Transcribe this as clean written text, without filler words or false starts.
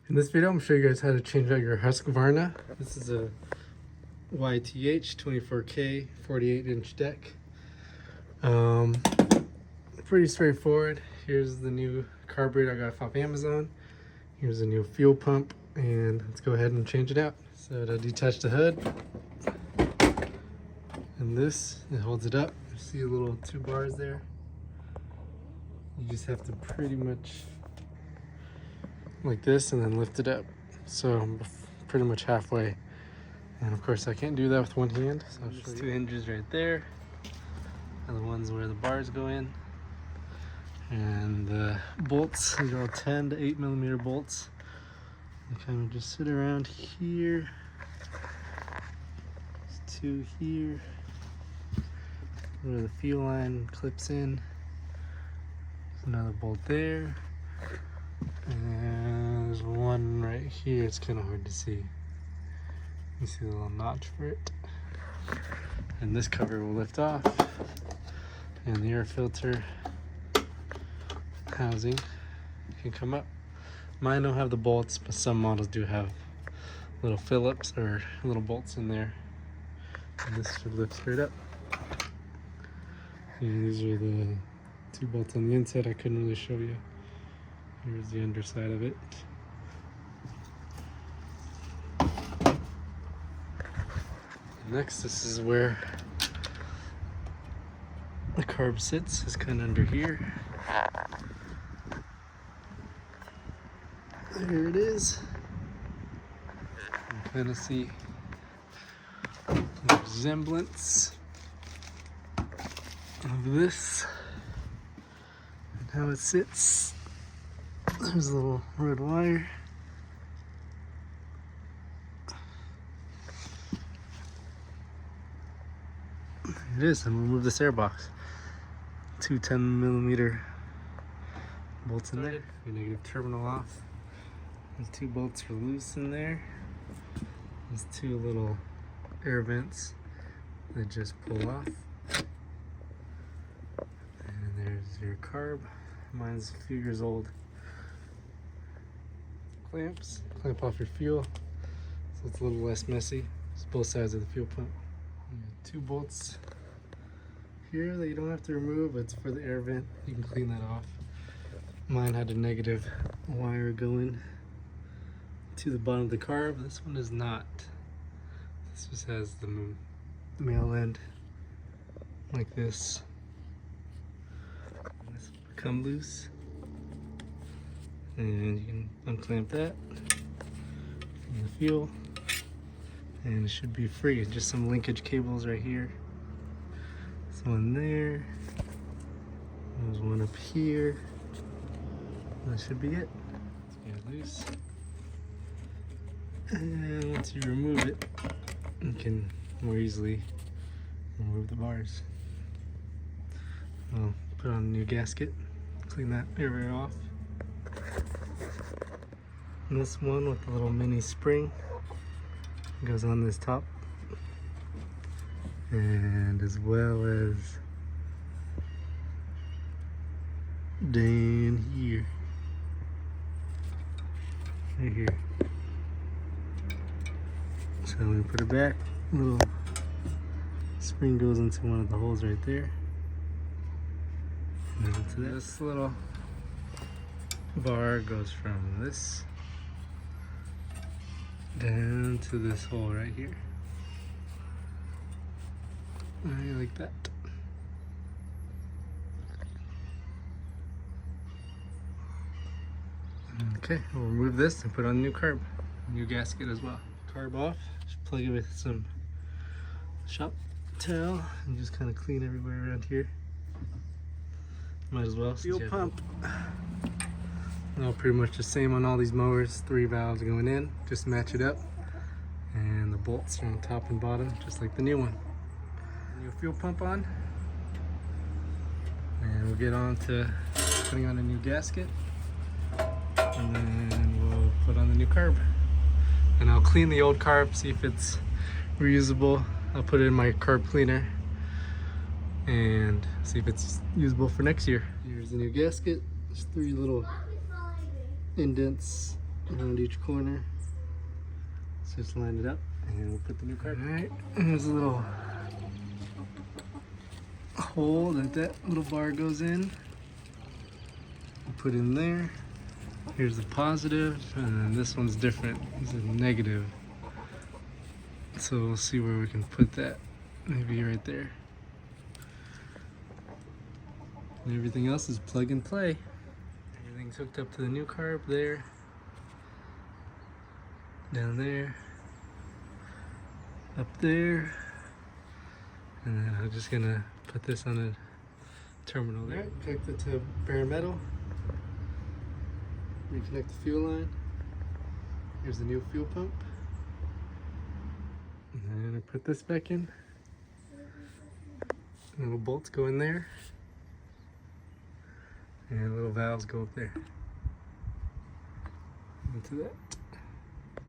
In this video, I'm going to show you guys how to change out your Husqvarna. This is a YTH 24K 48-inch deck. Pretty straightforward. Here's the new carburetor I got off Amazon. Here's the new fuel pump, and let's go ahead and change it out. So to detach the hood, and this, it holds it up. You see a little 2 bars there. You just have to pretty much like this and then lift it up. So I'm pretty much halfway. And of course I can't do that with one hand. So there's 2 hinges right there. And the ones where the bars go in. And the bolts, these are all 10 to 8 millimeter bolts. They kind of just sit around here. There's 2 here. Where the fuel line clips in. There's another bolt there. And there's one right here. It's kind of hard to see. You see the little notch for it. And this cover will lift off. And the air filter housing can come up. Mine don't have the bolts, but some models do have little Phillips or little bolts in there. And this should lift straight up. And these are the 2 bolts on the inside I couldn't really show you. Here's the underside of it. Next, this is where the carb sits. It's kind of under here. There it is. You can kind of see the resemblance of this and how it sits. There's a little red wire. It is, and we'll remove this air box. 2 10 millimeter bolts in there. Your negative terminal off. There's 2 bolts are loose in there. There's 2 little air vents that just pull off. And there's your carb. Mine's a few years old. Clamps, clamp off your fuel, so it's a little less messy. It's both sides of the fuel pump. You have 2 bolts here that you don't have to remove. It's for the air vent. You can clean that off. Mine had a negative wire going to the bottom of the carb. This one is not. This just has the male end like this. And this will come loose. And you can unclamp that from the fuel, and it should be free. Just some linkage cables right here. There's one there. There's one up here. That should be it. Let's get it loose. And once you remove it, you can more easily remove the bars. I'll put on a new gasket, clean that area off. And this one with the little mini spring goes on this top, and as well as down here, right here. So when we put it back, a little spring goes into one of the holes right there, and then into this little bar goes from this down to this hole right here. Right, like that. Okay, we'll remove this and put on a new carb, new gasket as well. Carb off, just plug it with some shop towel and just kind of clean everywhere around here. Might as well. Fuel pump. No, pretty much the same on all these mowers. 3 valves going in, just match it up. And the bolts are on top and bottom, just like the new one. New fuel pump on. And we'll get on to putting on a new gasket. And then we'll put on the new carb. And I'll clean the old carb, see if it's reusable. I'll put it in my carb cleaner and see if it's usable for next year. Here's the new gasket. There's 3 little indents around each corner. So just line it up and we'll put the new carb. Alright, and there's a little hole that little bar goes in. We'll put in there. Here's the positive, and then this one's different. It's a negative. So we'll see where we can put that. Maybe right there. And everything else is plug and play. Everything's hooked up to the new carb there. Down there. Up there. And then I'm just gonna put this on a terminal there. Right, connect it to bare metal. Reconnect the fuel line. Here's the new fuel pump. And then I put this back in. Little bolts go in there. And little valves go up there. Into that.